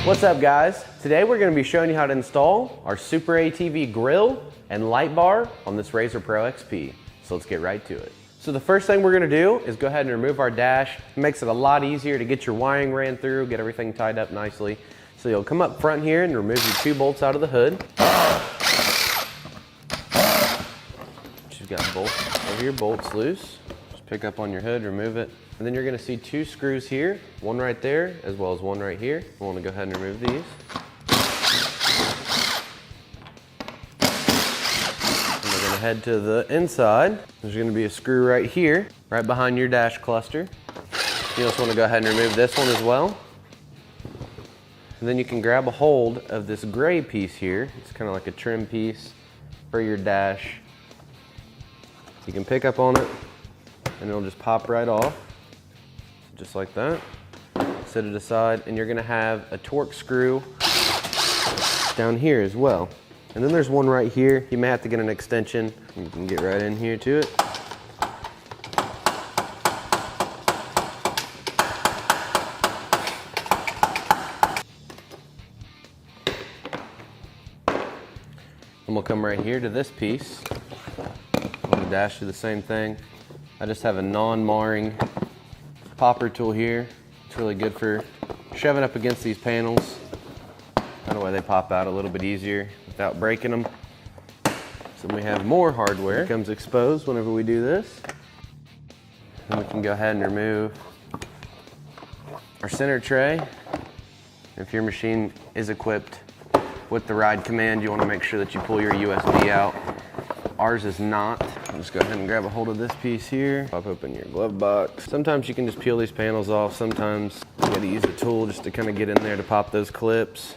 What's up guys? Today we're going to be showing you how to install our SuperATV Grille and light bar on this RZR Pro XP. So let's get right to it. So the first thing we're going to do is go ahead and remove our dash. It makes it a lot easier to get your wiring ran through, get everything tied up nicely. So you'll come up front here and remove your 2 bolts out of the hood. You've got bolts over your bolts loose. Just pick up on your hood, remove it. And then you're going to see 2 screws here, one right there, as well as one right here. I want to go ahead and remove these. And we're going to head to the inside. There's going to be a screw right here, right behind your dash cluster. You just want to go ahead and remove this one as well. And then you can grab a hold of this gray piece here. It's kind of like a trim piece for your dash. You can pick up on it and it'll just pop right off. Just like that. Set it aside, and you're gonna have a torque screw down here as well. And then there's one right here. You may have to get an extension. You can get right in here to it. And we'll come right here to this piece. On the dash, do the same thing. I just have a non-marring popper tool here. It's really good for shoving up against these panels. That way they pop out a little bit easier without breaking them. So we have more hardware. It comes exposed whenever we do this. And we can go ahead and remove our center tray. If your machine is equipped with the ride command, you want to make sure that you pull your USB out. Ours is not. Just go ahead and grab a hold of this piece here. Pop open your glove box. Sometimes you can just peel these panels off. Sometimes you gotta use a tool just to kind of get in there to pop those clips.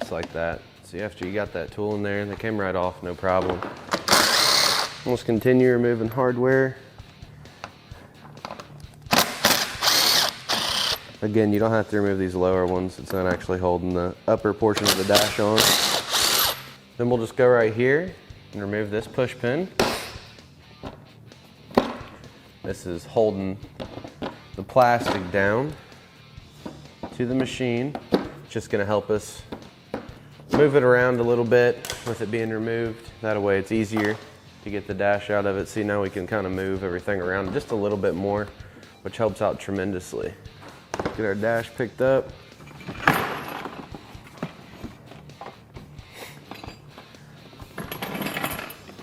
Just like that. See, after you got that tool in there, they came right off, no problem. Let's continue removing hardware. Again, you don't have to remove these lower ones. It's not actually holding the upper portion of the dash on. Then we'll just go right here and remove this push pin. This is holding the plastic down to the machine. It's just going to help us move it around a little bit with it being removed. That way it's easier to get the dash out of it. See, now we can kind of move everything around just a little bit more, which helps out tremendously. Get our dash picked up.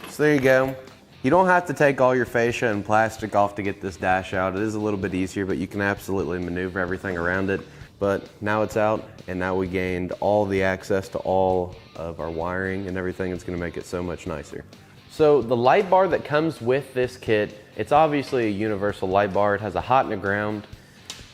So there you go. You don't have to take all your fascia and plastic off to get this dash out. It is a little bit easier, but you can absolutely maneuver everything around it. But now it's out, and now we gained all the access to all of our wiring and everything. It's gonna make it so much nicer. So the light bar that comes with this kit, it's obviously a universal light bar. It has a hot and a ground.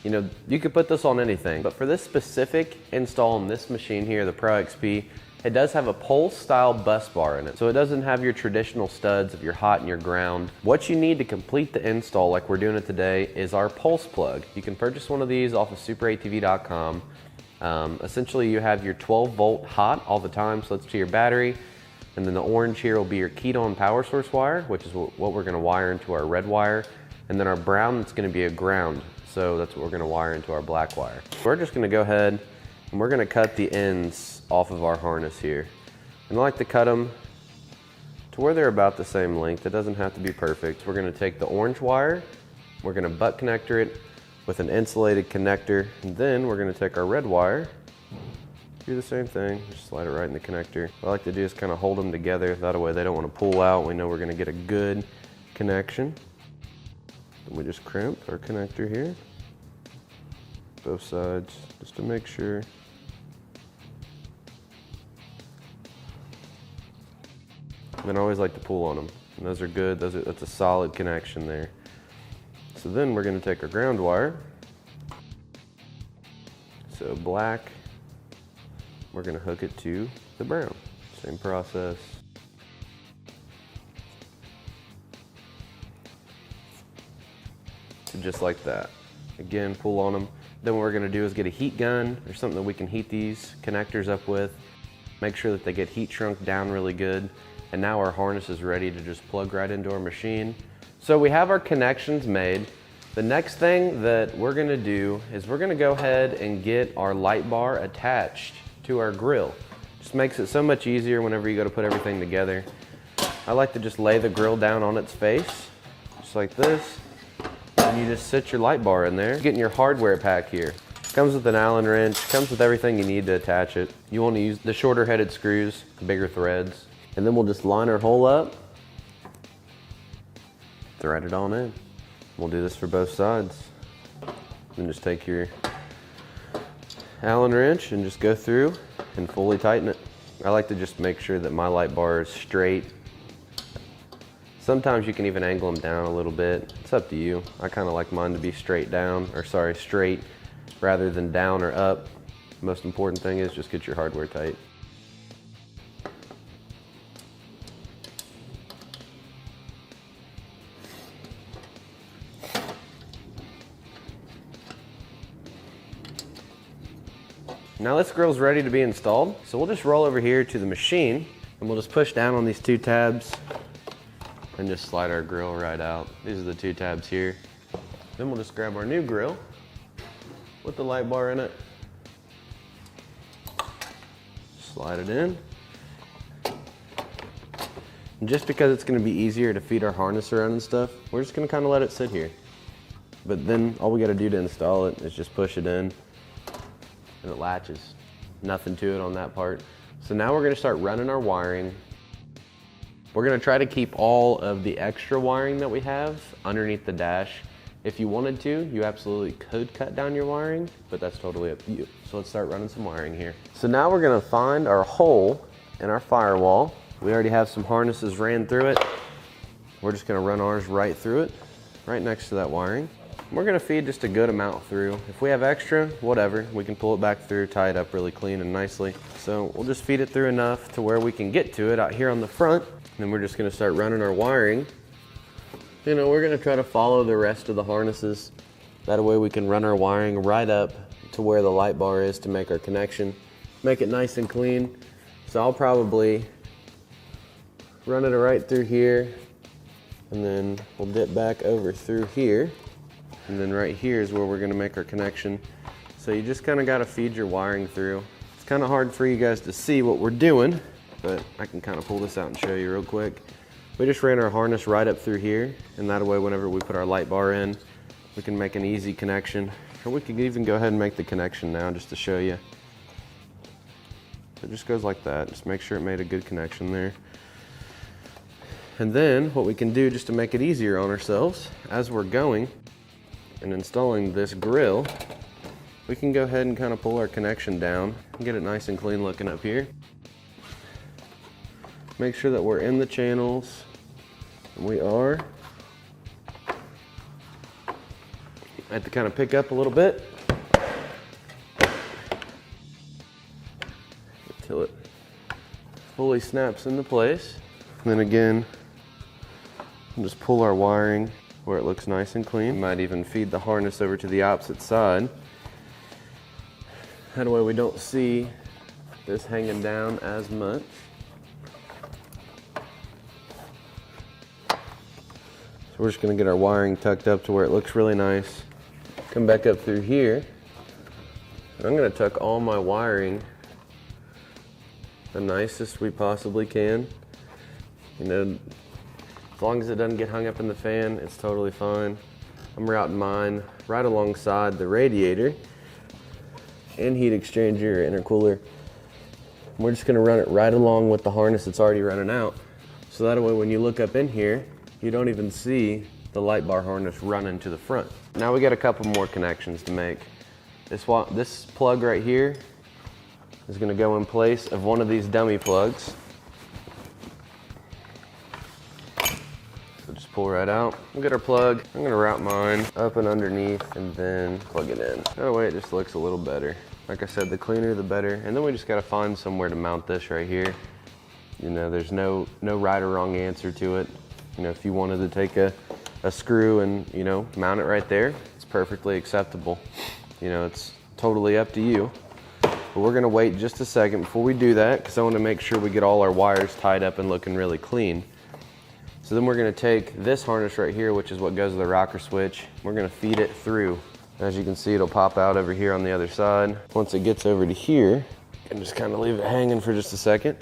You know, you could put this on anything, but for this specific install on this machine here, the Pro XP, it does have a pole style bus bar in it. So it doesn't have your traditional studs of your hot and your ground. What you need to complete the install like we're doing it today is our pulse plug. You can purchase one of these off of superatv.com. Essentially you have your 12 volt hot all the time, so that's to your battery. And then the orange here will be your keyed-on power source wire, which is what we're gonna wire into our red wire. And then our brown, that's gonna be a ground. So that's what we're gonna wire into our black wire. We're just gonna go ahead and we're gonna cut the ends off of our harness here. And I like to cut them to where they're about the same length. It doesn't have to be perfect. We're gonna take the orange wire, we're gonna butt connector it with an insulated connector, and then we're gonna take our red wire, do the same thing, just slide it right in the connector. What I like to do is kind of hold them together, that way they don't wanna pull out. We know we're gonna get a good connection. Then we just crimp our connector here, both sides, just to make sure. And I always like to pull on them. And those are good, that's a solid connection there. So then we're gonna take our ground wire. So black, we're gonna hook it to the brown. Same process. So just like that. Again, pull on them. Then what we're gonna do is get a heat gun or something that we can heat these connectors up with. Make sure that they get heat shrunk down really good. And now our harness is ready to just plug right into our machine. So we have our connections made. The next thing that we're gonna do is we're gonna go ahead and get our light bar attached to our grill. Just makes it so much easier whenever you go to put everything together. I like to just lay the grill down on its face, just like this, and you just sit your light bar in there. Getting your hardware pack here. Comes with an Allen wrench, comes with everything you need to attach it. You want to use the shorter headed screws, the bigger threads, and then we'll just line our hole up, thread it on in. We'll do this for both sides. Then just take your Allen wrench and just go through and fully tighten it. I like to just make sure that my light bar is straight. Sometimes you can even angle them down a little bit. It's up to you. I kind of like mine to be straight down, or sorry, straight rather than down or up. Most important thing is just get your hardware tight. Now this grill's ready to be installed. So we'll just roll over here to the machine and we'll just push down on these two tabs and just slide our grill right out. These are the two tabs here. Then we'll just grab our new grill with the light bar in it. Slide it in. And just because it's gonna be easier to feed our harness around and stuff, we're just gonna kind of let it sit here. But then all we gotta do to install it is just push it in and it latches. Nothing to it on that part. So now we're gonna start running our wiring. We're gonna try to keep all of the extra wiring that we have underneath the dash. If you wanted to, you absolutely could cut down your wiring, but that's totally up to you. So let's start running some wiring here. So now we're gonna find our hole in our firewall. We already have some harnesses ran through it. We're just gonna run ours right through it, right next to that wiring. We're gonna feed just a good amount through. If we have extra, whatever, we can pull it back through, tie it up really clean and nicely. So we'll just feed it through enough to where we can get to it out here on the front. And then we're just gonna start running our wiring. You know, we're gonna try to follow the rest of the harnesses. That way we can run our wiring right up to where the light bar is to make our connection. Make it nice and clean. So I'll probably run it right through here, and then we'll dip back over through here. And then right here is where we're gonna make our connection. So you just kinda gotta feed your wiring through. It's kinda hard for you guys to see what we're doing, but I can kinda pull this out and show you real quick. We just ran our harness right up through here, and that way whenever we put our light bar in, we can make an easy connection. Or we could even go ahead and make the connection now just to show you. It just goes like that. Just make sure it made a good connection there. And then what we can do just to make it easier on ourselves as we're going and installing this grill, we can go ahead and kind of pull our connection down and get it nice and clean looking up here. Make sure that we're in the channels, and we are. I have to kind of pick up a little bit until it fully snaps into place. And then again, we'll just pull our wiring where it looks nice and clean. We might even feed the harness over to the opposite side. That way we don't see this hanging down as much. So we're just gonna get our wiring tucked up to where it looks really nice. Come back up through here. And I'm gonna tuck all my wiring the nicest we possibly can. You know, as long as it doesn't get hung up in the fan, it's totally fine. I'm routing mine right alongside the radiator and heat exchanger, intercooler. We're just gonna run it right along with the harness that's already running out. So that way when you look up in here, you don't even see the light bar harness running to the front. Now we got a couple more connections to make. This plug right here is gonna go in place of one of these dummy plugs. Just pull right out. We'll get our plug. I'm gonna route mine up and underneath and then plug it in. That way it just looks a little better. Like I said, the cleaner the better. And then we just gotta find somewhere to mount this right here. You know, there's no right or wrong answer to it. You know, if you wanted to take a screw and, you know, mount it right there, it's perfectly acceptable. You know, it's totally up to you. But we're gonna wait just a second before we do that because I wanna make sure we get all our wires tied up and looking really clean. So then we're gonna take this harness right here, which is what goes to the rocker switch. We're gonna feed it through. As you can see, it'll pop out over here on the other side. Once it gets over to here, you can just kind of leave it hanging for just a second.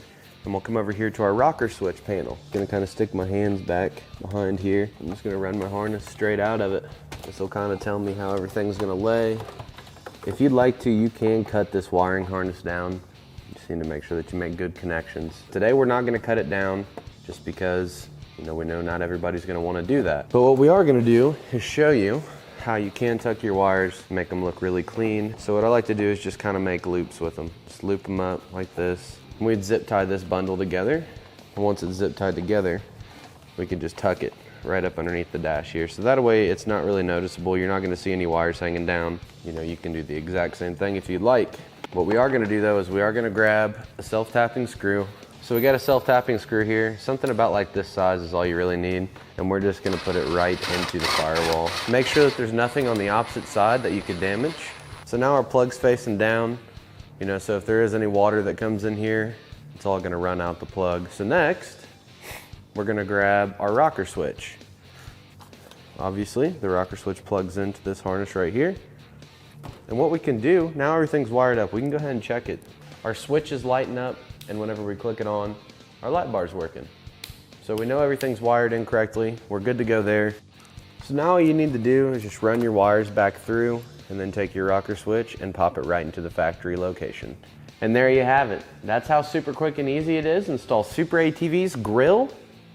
And we'll come over here to our rocker switch panel. Gonna kind of stick my hands back behind here. I'm just gonna run my harness straight out of it. This will kind of tell me how everything's gonna lay. If you'd like to, you can cut this wiring harness down. You just need to make sure that you make good connections. Today we're not gonna cut it down just because we know not everybody's gonna wanna do that. But what we are gonna do is show you how you can tuck your wires, make them look really clean. So what I like to do is just kind of make loops with them. Just loop them up like this. And we'd zip tie this bundle together. And once it's zip tied together, we can just tuck it right up underneath the dash here. So that way it's not really noticeable. You're not gonna see any wires hanging down. You can do the exact same thing if you'd like. What we are gonna do though is we are gonna grab a self-tapping screw. So we got a self-tapping screw here. Something about like this size is all you really need. And we're just gonna put it right into the firewall. Make sure that there's nothing on the opposite side that you could damage. So now our plug's facing down. So if there is any water that comes in here, it's all gonna run out the plug. So next, we're gonna grab our rocker switch. Obviously, the rocker switch plugs into this harness right here. And what we can do, now everything's wired up, we can go ahead and check it. Our switch is lighting up, and whenever we click it on, our light bar's working. So we know everything's wired in correctly. We're good to go there. So now all you need to do is just run your wires back through and then take your rocker switch and pop it right into the factory location. And there you have it. That's how super quick and easy it is to install SuperATV's grill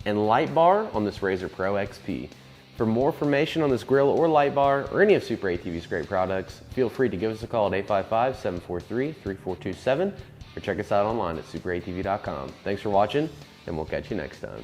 and light bar on this RZR Pro XP. For more information on this grill or light bar or any of SuperATV's great products, feel free to give us a call at 855-743-3427 or check us out online at superatv.com. Thanks for watching, and we'll catch you next time.